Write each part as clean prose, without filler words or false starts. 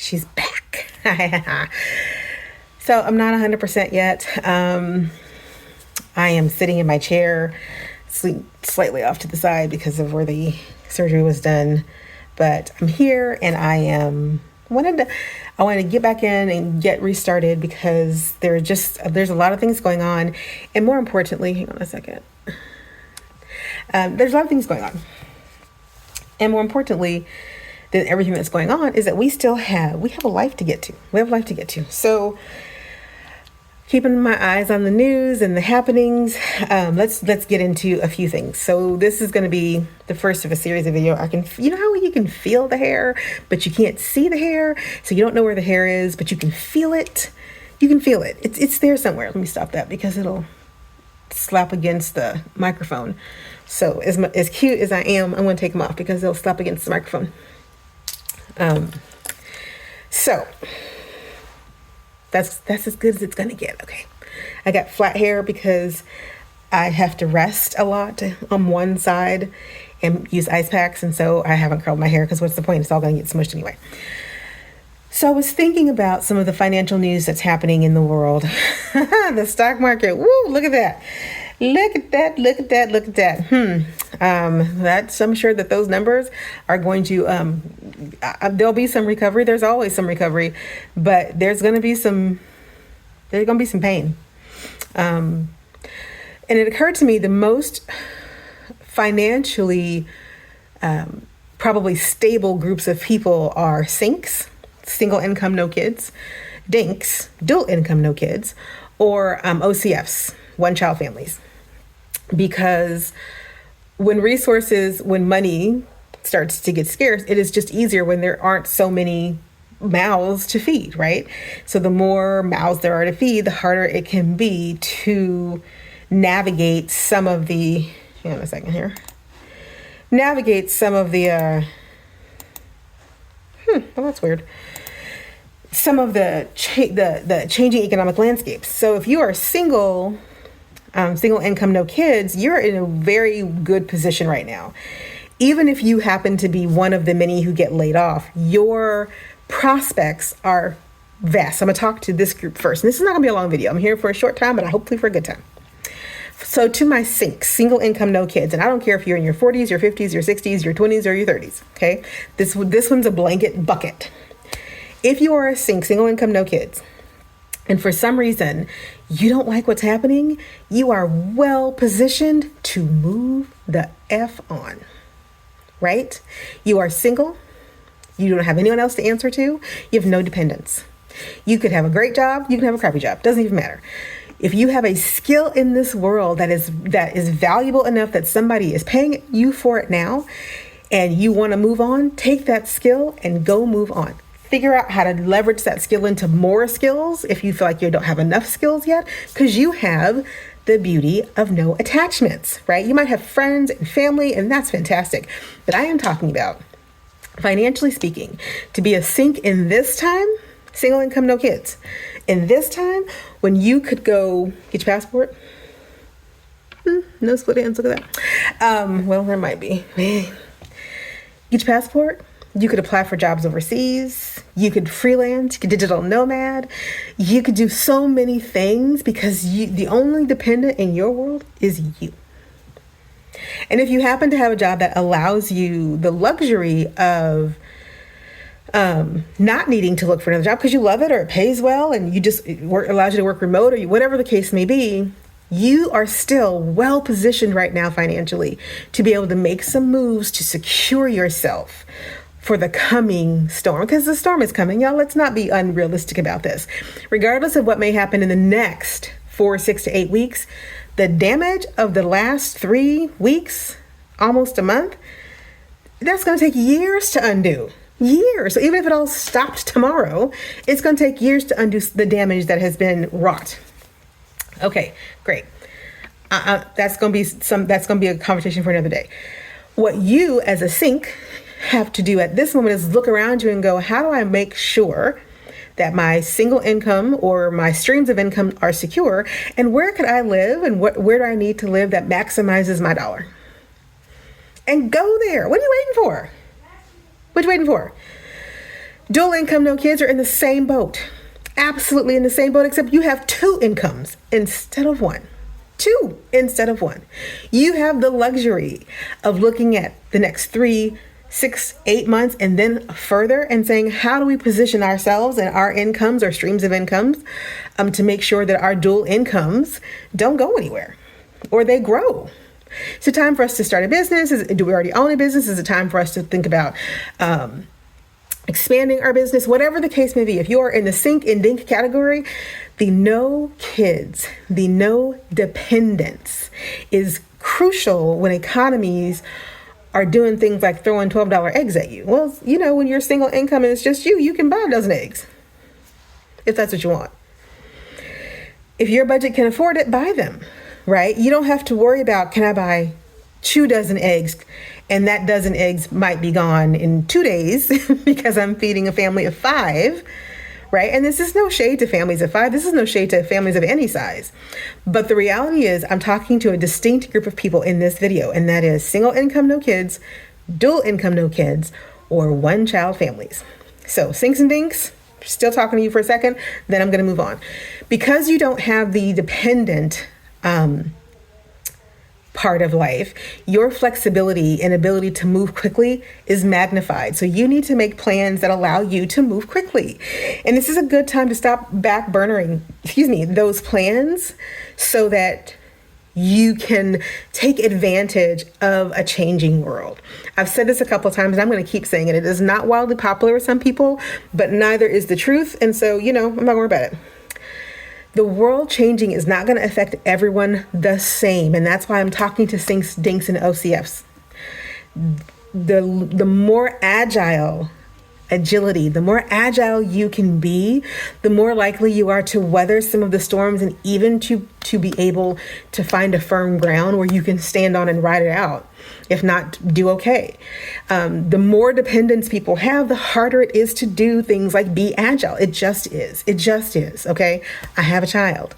She's back. So I'm not 100% yet. I am sitting in my chair, slightly off to the side because of where the surgery was done. But I'm here and I wanted to get back in and get restarted because there's a lot of things going on. And more importantly, hang on a second. There's a lot of things going on. And more importantly than everything that's going on is that we have a life to get to. We have a life to get to. So keeping my eyes on the news and the happenings, let's get into a few things. So this is going to be the first of a series of video. You know how you can feel the hair, but you can't see the hair, so you don't know where the hair is, but you can feel it. You can feel it. It's there somewhere. Let me stop that because it'll slap against the microphone. So as cute as I am, I'm going to take them off because they'll slap against the microphone. So that's as good as it's going to get. Okay. I got flat hair because I have to rest a lot on one side and use ice packs. And so I haven't curled my hair because what's the point? It's all going to get smushed anyway. So I was thinking about some of the financial news that's happening in the world. The stock market. Woo, look at that. Look at that. Look at that. Look at that. I'm sure that those numbers are going to, there'll be some recovery. There's always some recovery, but there's going to be some pain. And it occurred to me the most financially, probably stable groups of people are sinks, single income, no kids, dinks, dual income, no kids, or OCFs, one child families. Because when money starts to get scarce, it is just easier when there aren't so many mouths to feed, right? So the more mouths there are to feed, the harder it can be to navigate some of the, hang on a second here, well, that's weird. Some of the changing economic landscapes. So if you are single income, no kids, you're in a very good position right now. Even if you happen to be one of the many who get laid off, your prospects are vast. I'm going to talk to this group first. And this is not going to be a long video. I'm here for a short time, but hopefully for a good time. So to my sinks, single income, no kids. And I don't care if you're in your 40s, your 50s, your 60s, your 20s, or your 30s. Okay. This one's a blanket bucket. If you are a single income, no kids, and for some reason you don't like what's happening, you are well positioned to move the F on, right? You are single. You don't have anyone else to answer to. You have no dependents. You could have a great job. You can have a crappy job. Doesn't even matter. If you have a skill in this world that is valuable enough that somebody is paying you for it now, and you want to move on, take that skill and go move on. Figure out how to leverage that skill into more skills if you feel like you don't have enough skills yet, because you have the beauty of no attachments, right? You might have friends and family, and that's fantastic. But I am talking about, financially speaking, to be a sink in this time, single income, no kids, in this time when you could go get your passport. No split ends, look at that. Well, there might be. Get your passport. You could apply for jobs overseas. You could freelance. You could digital nomad. You could do so many things because the only dependent in your world is you. And if you happen to have a job that allows you the luxury of not needing to look for another job because you love it or it pays well and allows you to work remote or whatever the case may be, you are still well positioned right now financially to be able to make some moves to secure yourself for the coming storm, because the storm is coming, y'all. Let's not be unrealistic about this. Regardless of what may happen in the next 4, 6 to 8 weeks, the damage of the last 3 weeks, almost a month, that's going to take years to undo. Years. So even if it all stopped tomorrow, it's going to take years to undo the damage that has been wrought. Okay, great. That's going to be a conversation for another day. What you as a sink have to do at this moment is look around you and go, how do I make sure that my single income or my streams of income are secure? And where could I live? And where do I need to live that maximizes my dollar? And go there. What are you waiting for? What are you waiting for? Dual income, no kids are in the same boat. Absolutely in the same boat, except you have two incomes instead of one. Two instead of one. You have the luxury of looking at the next 3, 6, 8 months and then further and saying, how do we position ourselves and our incomes or streams of incomes to make sure that our dual incomes don't go anywhere or they grow? It's a time for us to start a business. Do we already own a business? Is it time for us to think about expanding our business? Whatever the case may be, if you are in the sink and dink category, the no kids, the no dependence is crucial when economies are doing things like throwing $12 eggs at you. Well, when you're single income and it's just you can buy a dozen eggs if that's what you want. If your budget can afford it, buy them, right? You don't have to worry about, can I buy 2 dozen eggs? And that dozen eggs might be gone in 2 days because I'm feeding a family of 5, right? And this is no shade to families of 5. This is no shade to families of any size. But the reality is I'm talking to a distinct group of people in this video, and that is single income, no kids, dual income, no kids, or one-child families. So sinks and dinks, still talking to you for a second, then I'm going to move on. Because you don't have the dependent part of life, your flexibility and ability to move quickly is magnified. So you need to make plans that allow you to move quickly. And this is a good time to stop back burnering, those plans so that you can take advantage of a changing world. I've said this a couple of times and I'm going to keep saying it. It is not wildly popular with some people, but neither is the truth. And so, I'm not going to worry about it. The world changing is not going to affect everyone the same. And that's why I'm talking to sinks, dinks, and OCFs. The more agility, the more agile you can be, the more likely you are to weather some of the storms and even to be able to find a firm ground where you can stand on and ride it out. If not, do okay. The more dependence people have, the harder it is to do things like be agile. It just is. Okay. I have a child.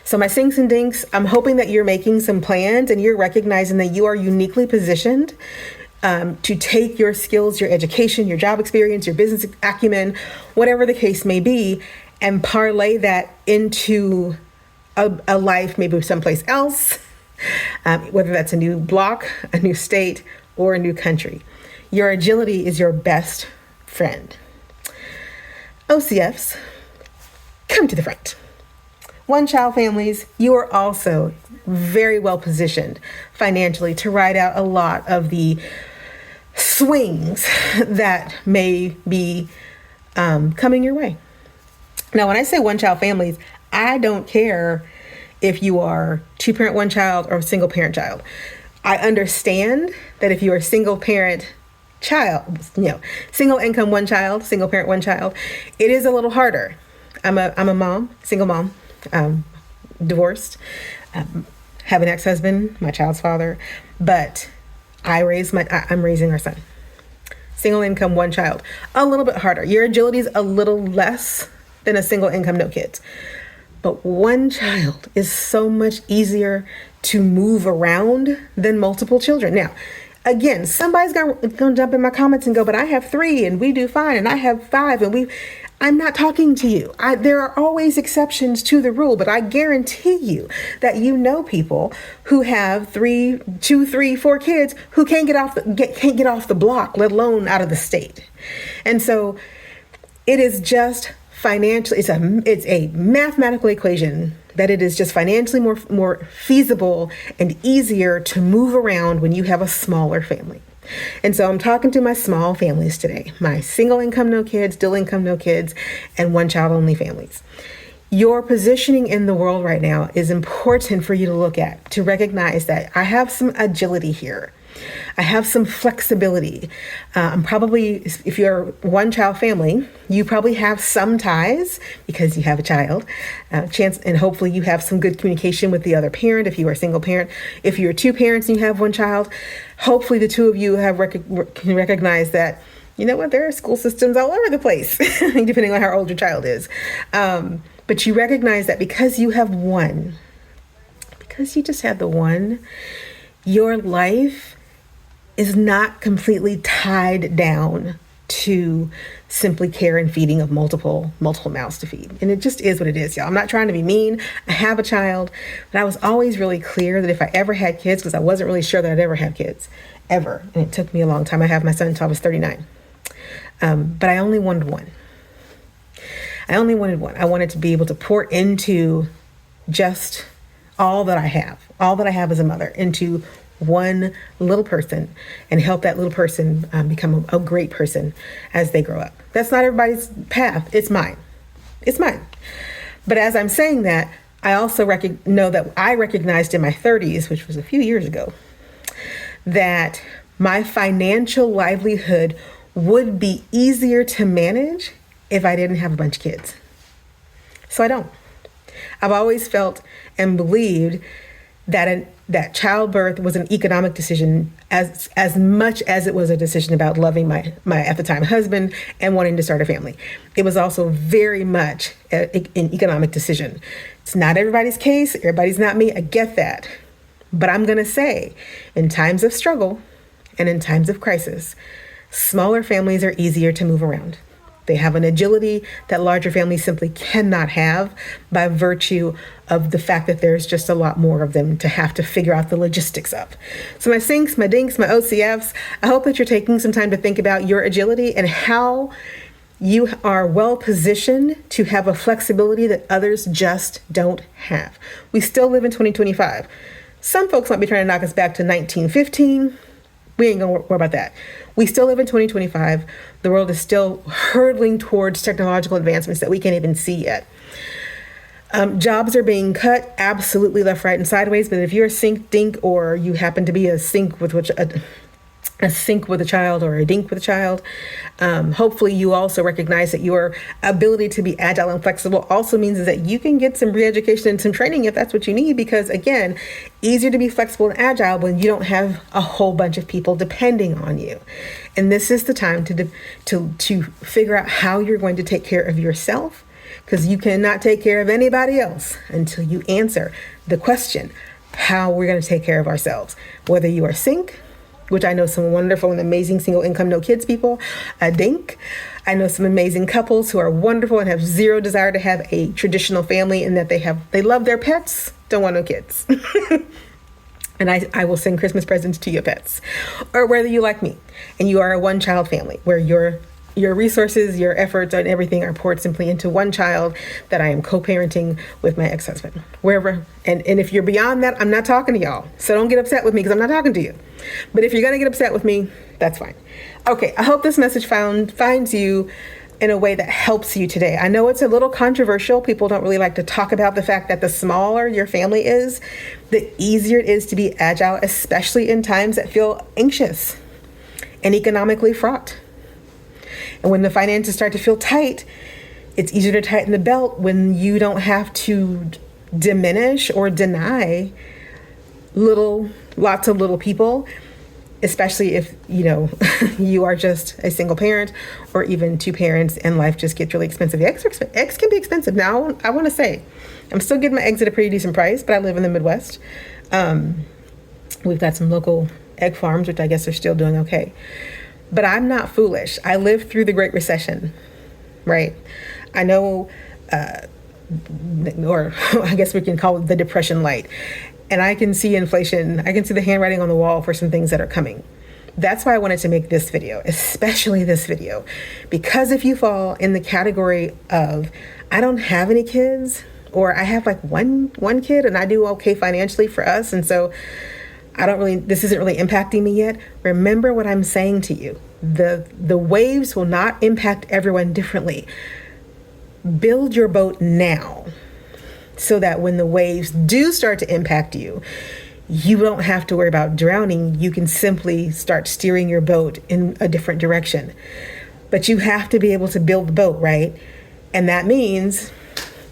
So my sinks and dinks, I'm hoping that you're making some plans and you're recognizing that you are uniquely positioned to take your skills, your education, your job experience, your business acumen, whatever the case may be, and parlay that into a life maybe someplace else, whether that's a new block, a new state, or a new country. Your agility is your best friend. OCFs, come to the front. One-child families, you are also very well positioned financially to ride out a lot of the swings that may be coming your way. Now, when I say one-child families, I don't care if you are two-parent, one-child, or single-parent child. I understand that if you are single-parent child, single income, one child, single-parent, one child, it is a little harder. I'm a mom, single mom, divorced, have an ex-husband, my child's father, but I'm raising our son. Single income, one child, a little bit harder. Your agility is a little less than a single income, no kids. But one child is so much easier to move around than multiple children. Now, again, somebody's going to jump in my comments and go, but I have 3 and we do fine, and I have 5 and I'm not talking to you. There are always exceptions to the rule, but I guarantee you that people who have 2, 3, 4 kids who can't get off the block, let alone out of the state. And so it is just financially, it's a mathematical equation that it is just financially more feasible and easier to move around when you have a smaller family. And so I'm talking to my small families today, my single income, no kids, dual income, no kids, and one child only families. Your positioning in the world right now is important for you to look at, to recognize that I have some agility here. I have some flexibility. I'm probably, if you're a one-child family, you probably have some ties because you have a child, and hopefully you have some good communication with the other parent if you are a single parent. If you're 2 parents and you have 1 child, hopefully the 2 of you can recognize that, there are school systems all over the place, depending on how old your child is. But you recognize that because you have one, because you just have the one, your life is not completely tied down to simply care and feeding of multiple mouths to feed. And it just is what it is, y'all. I'm not trying to be mean. I have a child, but I was always really clear that if I ever had kids, because I wasn't really sure that I'd ever have kids, ever. And it took me a long time. I have my son until I was 39. But I only wanted one. I wanted to be able to pour into just all that I have as a mother, into one little person and help that little person become a great person as they grow up. That's not everybody's path. It's mine. But as I'm saying that, I also know that I recognized in my 30s, which was a few years ago, that my financial livelihood would be easier to manage if I didn't have a bunch of kids. So I don't. I've always felt and believed that childbirth was an economic decision as much as it was a decision about loving my at the time husband and wanting to start a family. It was also very much an economic decision. It's not everybody's case. Everybody's not me. I get that. But I'm going to say, in times of struggle and in times of crisis, smaller families are easier to move around. They have an agility that larger families simply cannot have by virtue of the fact that there's just a lot more of them to have to figure out the logistics of. So my sinks, my dinks, my OCFs, I hope that you're taking some time to think about your agility and how you are well positioned to have a flexibility that others just don't have. We still live in 2025. Some folks might be trying to knock us back to 1915. We ain't gonna worry about that. We still live in 2025. The world is still hurtling towards technological advancements that we can't even see yet. Jobs are being cut, absolutely left, right, and sideways. But if you're a sink dink, or you happen to be a sink with a child or a dink with a child, hopefully you also recognize that your ability to be agile and flexible also means that you can get some re-education and some training if that's what you need, because again, easier to be flexible and agile when you don't have a whole bunch of people depending on you. And this is the time to figure out how you're going to take care of yourself, because you cannot take care of anybody else until you answer the question, how we're going to take care of ourselves. Whether you are sink, which I know some wonderful and amazing single income, no kids people, a dink. I know some amazing couples who are wonderful and have zero desire to have a traditional family, and that they love their pets, don't want no kids. And I will send Christmas presents to your pets. Or whether you like me and you are a one child family where your resources, your efforts, and everything are poured simply into one child that I am co-parenting with my ex-husband. Wherever, and if you're beyond that, I'm not talking to y'all. So don't get upset with me because I'm not talking to you. But if you're going to get upset with me, that's fine. Okay, I hope this message finds you in a way that helps you today. I know it's a little controversial. People don't really like to talk about the fact that the smaller your family is, the easier it is to be agile, especially in times that feel anxious and economically fraught. And when the finances start to feel tight, it's easier to tighten the belt when you don't have to diminish or deny lots of little people, especially if, you are just a single parent or even two parents and life just gets really expensive. Eggs can be expensive. Now, I want to say, I'm still getting my eggs at a pretty decent price, but I live in the Midwest. We've got some local egg farms, which I guess are still doing okay. But I'm not foolish. I lived through the Great Recession, right? I know, or I guess we can call it the Depression light. And I can see inflation. I can see the handwriting on the wall for some things that are coming. That's why I wanted to make this video, especially this video, because if you fall in the category of, I don't have any kids, or I have like one kid and I do okay financially for us, and so this isn't really impacting me yet. Remember what I'm saying to you. The waves will not impact everyone differently. Build your boat now so that when the waves do start to impact you, you don't have to worry about drowning. You can simply start steering your boat in a different direction. But you have to be able to build the boat, right? And that means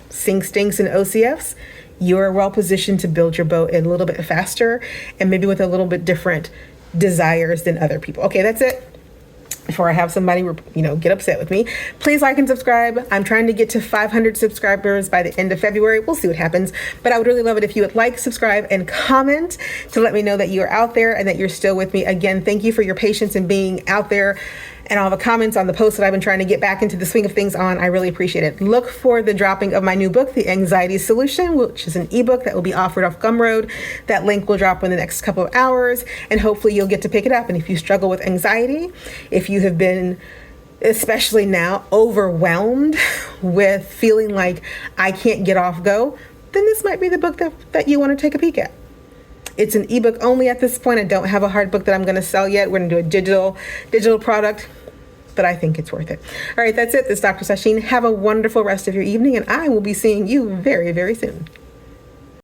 sinks, stinks, and OCFs. You're well positioned to build your boat a little bit faster and maybe with a little bit different desires than other people. Okay, that's it. Before I have somebody, get upset with me, please like and subscribe. I'm trying to get to 500 subscribers by the end of February. We'll see what happens. But I would really love it if you would like, subscribe, and comment to let me know that you are out there and that you're still with me. Again, thank you for your patience and being out there and all the comments on the posts that I've been trying to get back into the swing of things on. I really appreciate it. Look for the dropping of my new book, The Anxiety Solution, which is an ebook that will be offered off Gumroad. That link will drop in the next couple of hours, and hopefully you'll get to pick it up. And if you struggle with anxiety, if you have been, especially now, overwhelmed with feeling like I can't get off go, then this might be the book that you want to take a peek at. It's an ebook only at this point. I don't have a hard book that I'm going to sell yet. We're going to do a digital product, but I think it's worth it. All right, that's it. This is Dr. Sasheen. Have a wonderful rest of your evening, and I will be seeing you very, very soon.